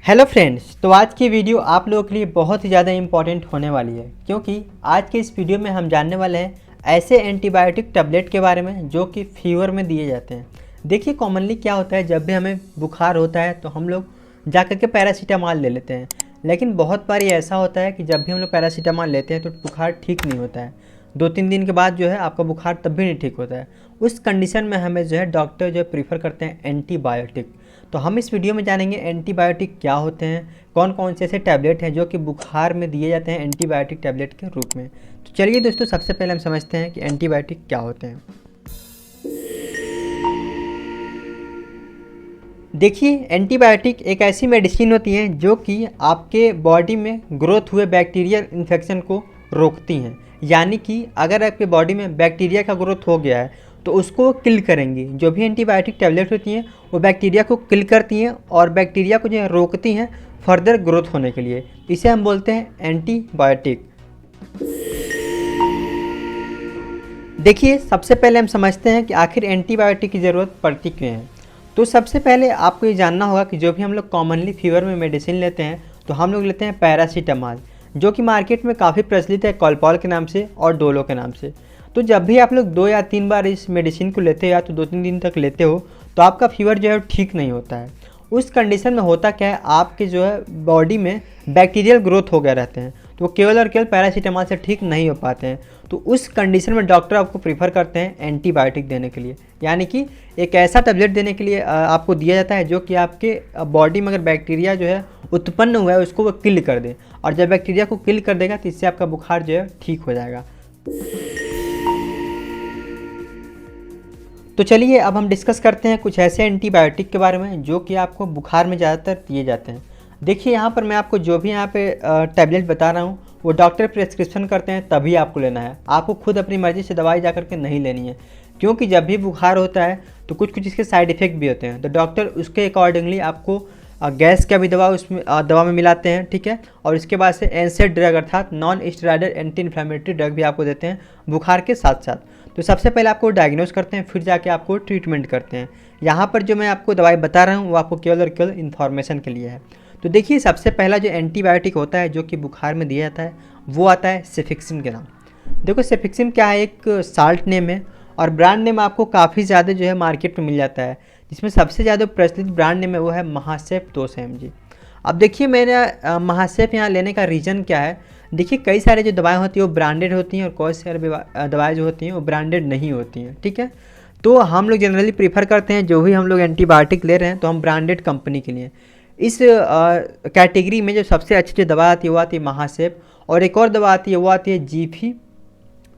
Hello friends, तो आज की वीडियो आप लोगों के लिए बहुत ही ज़्यादा इम्पॉर्टेंट होने वाली है क्योंकि आज के इस वीडियो में हम जानने वाले हैं ऐसे एंटीबायोटिक टैबलेट के बारे में जो कि फीवर में दिए जाते हैं। देखिए कॉमनली क्या होता है, जब भी हमें बुखार होता है तो हम लोग जा कर के पैरासीटामॉल ले लेते हैं, लेकिन बहुत बार ऐसा होता है कि जब भी हम लोग पैरासीटामॉल लेते हैं तो बुखार ठीक नहीं होता है। 2-3 दिन के बाद जो है आपका बुखार तब भी नहीं ठीक होता है। उस कंडीशन में हमें जो है डॉक्टर जो है प्रीफर करते हैं एंटीबायोटिक। तो हम इस वीडियो में जानेंगे एंटीबायोटिक क्या होते हैं, कौन कौन से ऐसे टैबलेट हैं जो कि बुखार में दिए जाते हैं एंटीबायोटिक टैबलेट के रूप में। तो चलिए दोस्तों, सबसे पहले हम समझते हैं कि एंटीबायोटिक क्या होते हैं। देखिए, एंटीबायोटिक एक ऐसी मेडिसिन होती है जो कि आपके बॉडी में ग्रोथ हुए बैक्टीरियल इन्फेक्शन को रोकती हैं। यानी कि अगर आपके बॉडी में बैक्टीरिया का ग्रोथ हो गया है तो उसको किल करेंगी। जो भी एंटीबायोटिक टैबलेट होती हैं वो बैक्टीरिया को किल करती हैं और बैक्टीरिया को जो है रोकती हैं फर्दर ग्रोथ होने के लिए। इसे हम बोलते हैं एंटीबायोटिक। देखिए, सबसे पहले हम समझते हैं कि आखिर एंटीबायोटिक की ज़रूरत पड़ती क्यों है। तो सबसे पहले आपको ये जानना होगा कि जो भी हम लोग कॉमनली फीवर में मेडिसिन लेते हैं तो हम लोग लेते हैं पैरासीटामॉल, जो कि मार्केट में काफ़ी प्रचलित है कॉलपॉल के नाम से और डोलो के नाम से। तो जब भी आप लोग 2 या 3 बार इस मेडिसिन को लेते हो या तो 2-3 दिन तक लेते हो तो आपका फीवर जो है ठीक नहीं होता है। उस कंडीशन में होता क्या है, आपके जो है बॉडी में बैक्टीरियल ग्रोथ हो गए रहते हैं, तो वो केवल और केवल पैरासीटामॉल से ठीक नहीं हो पाते हैं। तो उस कंडीशन में डॉक्टर आपको प्रीफर करते हैं एंटीबायोटिक देने के लिए, यानी कि एक ऐसा टैबलेट देने के लिए आपको दिया जाता है जो कि आपके बॉडी में अगर बैक्टीरिया जो है उत्पन्न हुआ है उसको वो किल कर दे, और जब बैक्टीरिया को किल कर देगा तो इससे आपका बुखार जो है ठीक हो जाएगा। तो चलिए अब हम डिस्कस करते हैं कुछ ऐसे एंटीबायोटिक के बारे में जो कि आपको बुखार में ज़्यादातर दिए जाते हैं। देखिए यहाँ पर मैं आपको जो भी यहाँ पे टैबलेट बता रहा हूँ वो डॉक्टर प्रेस्क्रिप्शन करते हैं तभी आपको लेना है। आपको खुद अपनी मर्ज़ी से दवाई जा करके नहीं लेनी है, क्योंकि जब भी बुखार होता है तो कुछ कुछ इसके साइड इफ़ेक्ट भी होते हैं। तो डॉक्टर उसके अकॉर्डिंगली आपको गैस का भी दवा उसमें दवा में मिलाते हैं, ठीक है। और इसके बाद से एनसेड ड्रग अर्थात non steroidal anti inflammatory drug भी आपको देते हैं बुखार के साथ साथ। तो सबसे पहले आपको डायग्नोस करते हैं, फिर जाके आपको ट्रीटमेंट करते हैं। यहाँ पर जो मैं आपको दवाई बता रहा हूँ वो आपको केवल और केवल इन्फॉर्मेशन के लिए है। तो देखिए, सबसे पहला जो एंटीबायोटिक होता है जो कि बुखार में दिया जाता है वो आता है सेफिक्सिम के नाम। देखो सेफिक्सिम क्या है, एक साल्ट नेम है और ब्रांड नेम आपको काफ़ी ज़्यादा जो है मार्केट में मिल जाता है, जिसमें सबसे ज़्यादा प्रचलित ब्रांड नेम है वो है महासेफ 200 mg। अब देखिए मेरा महासेफ यहाँ लेने का रीज़न क्या है। देखिए कई सारे जो दवाएं होती हैं वो ब्रांडेड होती हैं और कोई सारी दवाएं जो होती हैं वो ब्रांडेड नहीं होती हैं, ठीक है। तो हम लोग जनरली प्रीफर करते हैं जो भी हम लोग एंटीबायोटिक ले रहे हैं तो हम ब्रांडेड कंपनी के लिए। इस कैटेगरी में जो सबसे अच्छी जो दवा आती है वो आती है महासेफ, और एक और दवा आती है वो आती है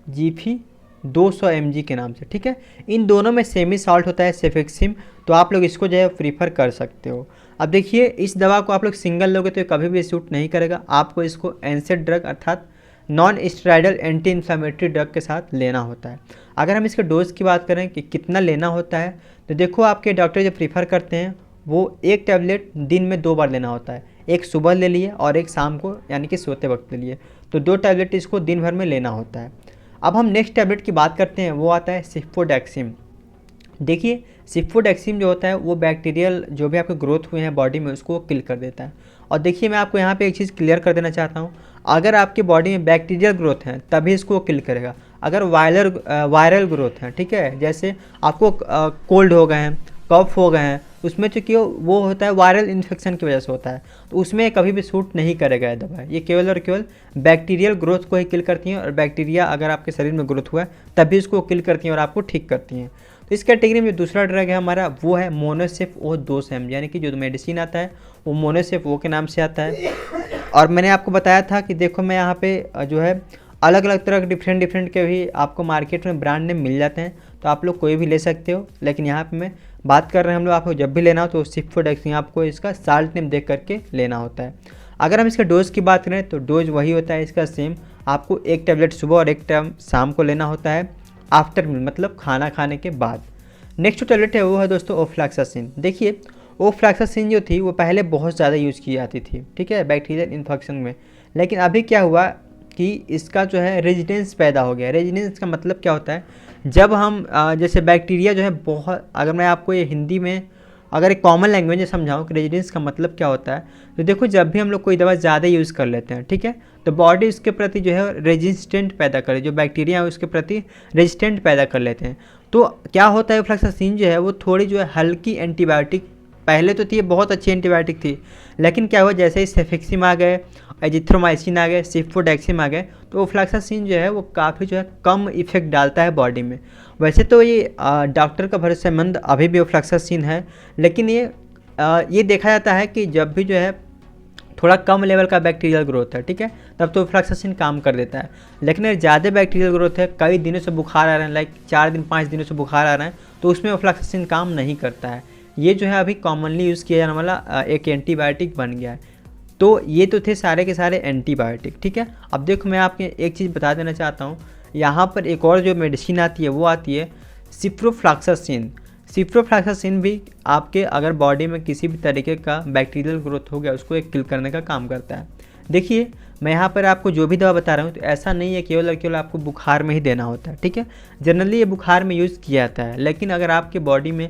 जीफी 200 mg के नाम से, ठीक है। इन दोनों में सेमी सॉल्ट होता है सेफिक्सिम, तो आप लोग इसको जो है प्रीफर कर सकते हो। अब देखिए इस दवा को आप लोग सिंगल लोगे तो कभी भी सूट नहीं करेगा, आपको इसको एनसेड ड्रग अर्थात non steroidal anti inflammatory drug के साथ लेना होता है। अगर हम इसके डोज की बात करें कि कितना लेना होता है, तो देखो आपके डॉक्टर जो प्रीफर करते हैं वो एक टैबलेट दिन में 2 बार लेना होता है, एक सुबह ले लिए और एक शाम को यानी कि सोते वक्त ले लिए। तो 2 टैबलेट इसको दिन भर में लेना होता है। अब हम नेक्स्ट टैबलेट की बात करते हैं, वो आता है सिफोडेक्सिम। देखिए सिफोडेक्सिम जो होता है वो बैक्टीरियल जो भी आपके ग्रोथ हुए हैं बॉडी में उसको किल कर देता है। और देखिए मैं आपको यहाँ पे एक चीज़ क्लियर कर देना चाहता हूँ, अगर आपके बॉडी में बैक्टीरियल ग्रोथ है तभी इसको किल करेगा। अगर वायरल ग्रोथ है, ठीक है, जैसे आपको कोल्ड हो गए हैं, कफ हो गए हैं, उसमें चूँकि वो होता है वायरल इन्फेक्शन की वजह से होता है, तो उसमें कभी भी सूट नहीं करेगा ये दवा। ये केवल और केवल बैक्टीरियल ग्रोथ को ही किल करती हैं, और बैक्टीरिया अगर आपके शरीर में ग्रोथ हुआ है तभी उसको किल करती हैं और आपको ठीक करती हैं। तो इस कैटेगरी में जो दूसरा ड्रग है हमारा वो है मोनोसेफ ओ 200 mg, यानी कि जो मेडिसिन आता है वो मोनोसेफ ओ के नाम से आता है। और मैंने आपको बताया था कि देखो मैं यहाँ पे जो है अलग अलग तरह के डिफरेंट के भी आपको मार्केट में ब्रांड नेम मिल जाते हैं, तो आप लोग कोई भी ले सकते हो। लेकिन यहाँ पे मैं बात कर रहे हैं हम लोग, आपको जब भी लेना हो तो सिफोडेक्सिम आपको इसका साल्ट नेम देख करके लेना होता है। अगर हम इसके डोज की बात करें तो डोज वही होता है इसका सेम, आपको एक टैबलेट सुबह और एक टाइम शाम को लेना होता है आफ्टर मील, मतलब खाना खाने के बाद। नेक्स्ट जो टैबलेट है वो है दोस्तों ओफ्लैक्सासिन। देखिए ओफ्लैक्सासिन जो थी वो पहले बहुत ज़्यादा यूज़ की जाती थी, ठीक है, बैक्टीरियल इन्फेक्शन में। लेकिन अभी क्या हुआ कि इसका जो है रेजिडेंस पैदा हो गया। रेजिडेंस का मतलब क्या होता है, जब हम जैसे बैक्टीरिया जो है बहुत, अगर मैं आपको ये हिंदी में अगर एक कॉमन लैंग्वेज में समझाऊँ कि रेजिस्टेंस का मतलब क्या होता है, तो देखो जब भी हम लोग कोई दवा ज़्यादा यूज़ कर लेते हैं, ठीक है, तो बॉडी उसके प्रति जो है रेजिस्टेंट पैदा करे, जो बैक्टीरिया है उसके प्रति रेजिस्टेंट पैदा कर लेते हैं। तो क्या होता है, फ्लैक्सासिन जो है वो थोड़ी जो है हल्की एंटीबायोटिक पहले तो थी, बहुत अच्छी एंटीबायोटिक थी, लेकिन क्या हुआ जैसे ही सेफेक्सिम आ गए, एजिथ्रोमाइसिन आ गए, सिफोडेक्सिम आ गए, तो फ्लैक्सासिन जो है वो काफ़ी जो है कम इफेक्ट डालता है बॉडी में। वैसे तो ये डॉक्टर का भरोसेमंद अभी भी फ्लैक्सासिन है, लेकिन ये देखा जाता है कि जब भी जो है थोड़ा कम लेवल का बैक्टीरियल ग्रोथ है, ठीक है, तब तो फ्लैक्सासिन काम कर देता है। लेकिन अगर ज़्यादा बैक्टीरियल ग्रोथ है, कई दिनों से बुखार आ रहा है, लाइक 4 दिन 5 दिनों से बुखार आ रहा है, तो उसमें फ्लैक्सासिन काम नहीं करता है। ये जो है अभी कॉमनली यूज़ किया जाने वाला एक एंटीबायोटिक बन गया है। तो ये तो थे सारे के सारे एंटीबायोटिक, ठीक है। अब देखो मैं आपको एक चीज़ बता देना चाहता हूँ, यहाँ पर एक और जो मेडिसिन आती है वो आती है सिप्रोफ्लॉक्सासिन। सिप्रोफ्लॉक्सासिन भी आपके अगर बॉडी में किसी भी तरीके का बैक्टीरियल ग्रोथ हो गया उसको एक किल करने का काम करता है। देखिए मैं यहाँ पर आपको जो भी दवा बता रहा हूँ तो ऐसा नहीं है केवल और केवल आपको बुखार में ही देना होता है, ठीक है। जनरली ये बुखार में यूज़ किया जाता है, लेकिन अगर आपके बॉडी में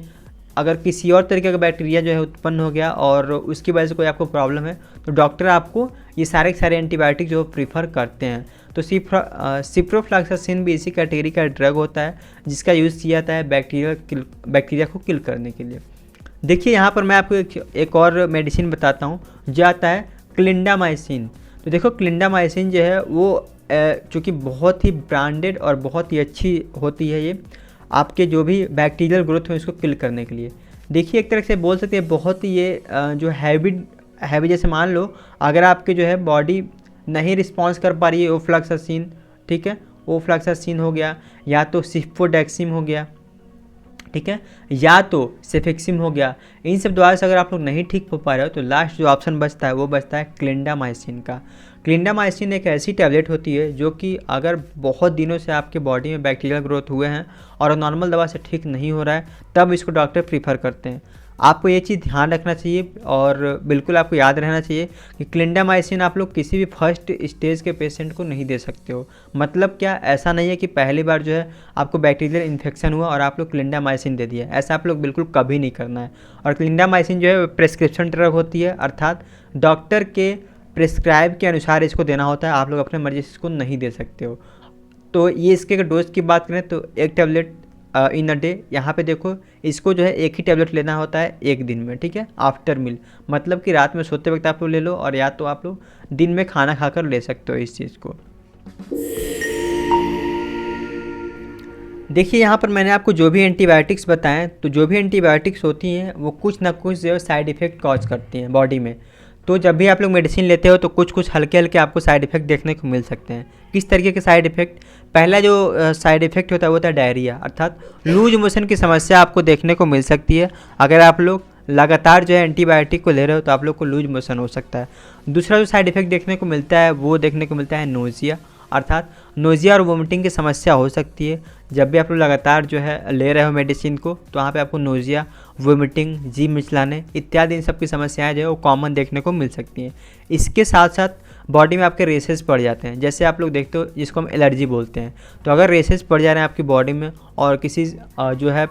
अगर किसी और तरीके का बैक्टीरिया जो है उत्पन्न हो गया और उसकी वजह से कोई आपको प्रॉब्लम है, तो डॉक्टर आपको ये सारे के सारे एंटीबायोटिक जो प्रीफर करते हैं। तो सिप्रोफ्लॉक्सासिन भी इसी कैटेगरी का ड्रग होता है जिसका यूज़ किया जाता है बैक्टीरिया को किल करने के लिए। देखिए यहाँ पर मैं आपको एक और मेडिसिन बताता हूँ जो आता है क्लिंडामाइसिन। तो देखो क्लिंडामाइसिन जो है वो चूँकि बहुत ही ब्रांडेड और बहुत ही अच्छी होती है, ये आपके जो भी बैक्टीरियल ग्रोथ है उसको किल करने के लिए। देखिए एक तरह से बोल सकते हैं बहुत ही ये जो हैवी जैसे मान लो अगर आपके जो है बॉडी नहीं रिस्पॉन्स कर पा रही है ओफ्लॉक्सासिन, ठीक है, ओफ्लॉक्सासिन हो गया या तो सिफोडेक्सिम हो गया, ठीक है, या तो सेफेक्सिम हो गया, इन सब दवाओं से अगर आप लोग नहीं ठीक हो पा रहे हो तो लास्ट जो ऑप्शन बचता है वो बचता है क्लिंडामाइसिन का। क्लिंडामाइसिन एक ऐसी टैबलेट होती है जो कि अगर बहुत दिनों से आपके बॉडी में बैक्टीरियल ग्रोथ हुए हैं और नॉर्मल दवा से ठीक नहीं हो रहा है तब इसको डॉक्टर प्रीफर करते हैं। आपको ये चीज़ ध्यान रखना चाहिए और बिल्कुल आपको याद रहना चाहिए कि क्लिंडामाइसिन आप लोग किसी भी फर्स्ट स्टेज के पेशेंट को नहीं दे सकते हो। मतलब क्या, ऐसा नहीं है कि पहली बार जो है आपको बैक्टीरियल इन्फेक्शन हुआ और आप लोग क्लिंडामाइसिन दे दिया, ऐसा आप लोग बिल्कुल कभी नहीं करना है। और क्लिंडामाइसिन जो है प्रेस्क्रिप्शन ड्रग होती है, अर्थात डॉक्टर के प्रिस्क्राइब के अनुसार इसको देना होता है, आप लोग अपने मर्जी से इसको नहीं दे सकते हो। तो ये इसके डोज की बात करें तो एक टैबलेट इन अ डे, यहाँ पे देखो इसको जो है एक ही टैबलेट लेना होता है एक दिन में, ठीक है, आफ्टर मील, मतलब कि रात में सोते वक्त आप लोग ले लो और या तो आप लोग दिन में खाना खाकर ले सकते हो इस चीज़ को। देखिए यहाँ पर मैंने आपको जो भी एंटीबायोटिक्स बताएं, तो जो भी एंटीबायोटिक्स होती हैं वो कुछ ना कुछ जो है साइड इफ़ेक्ट कॉज करती हैं बॉडी में। तो जब भी आप लोग मेडिसिन लेते हो तो कुछ कुछ हल्के हल्के आपको साइड इफ़ेक्ट देखने को मिल सकते हैं। किस तरीके के साइड इफ़ेक्ट? पहला जो साइड इफ़ेक्ट होता है वो होता है डायरिया, अर्थात लूज मोशन की समस्या आपको देखने को मिल सकती है। अगर आप लोग लगातार जो है एंटीबायोटिक को ले रहे हो तो आप लोग को लूज मोशन हो सकता है। दूसरा जो साइड इफ़ेक्ट देखने को मिलता है वो देखने को मिलता है नोज़िया, अर्थात नोज़िया और वोमिटिंग की समस्या हो सकती है। जब भी आप लोग लगातार जो है ले रहे हो मेडिसिन को तो वहाँ पे आपको नोज़िया, वोमिटिंग, जी मिचलाने इत्यादि इन सब की समस्याएं जो है वो कॉमन देखने को मिल सकती हैं। इसके साथ साथ बॉडी में आपके रेसेस पड़ जाते हैं, जैसे आप लोग देखते हो जिसको हम एलर्जी बोलते हैं। तो अगर रेसेस पड़ जा रहे हैं आपकी बॉडी में और किसी जो है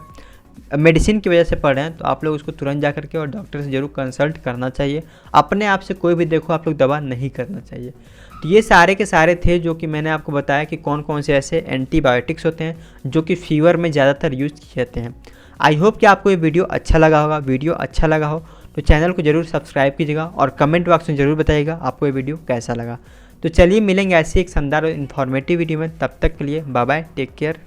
मेडिसिन की वजह से पड़ रहे हैं तो आप लोग उसको तुरंत जा करके और डॉक्टर से ज़रूर कंसल्ट करना चाहिए। अपने आप से कोई भी देखो आप लोग दवा नहीं करना चाहिए। तो ये सारे के सारे थे जो कि मैंने आपको बताया कि कौन कौन से ऐसे एंटीबायोटिक्स होते हैं जो कि फीवर में ज़्यादातर यूज़ किए जाते हैं। आई होप कि आपको ये वीडियो अच्छा लगा होगा। वीडियो अच्छा लगा हो तो चैनल को ज़रूर सब्सक्राइब कीजिएगा और कमेंट बॉक्स में ज़रूर बताइएगा आपको ये वीडियो कैसा लगा। तो चलिए मिलेंगे ऐसी एक शानदार और इन्फॉर्मेटिव वीडियो में, तब तक के लिए बाय बाय, टेक केयर।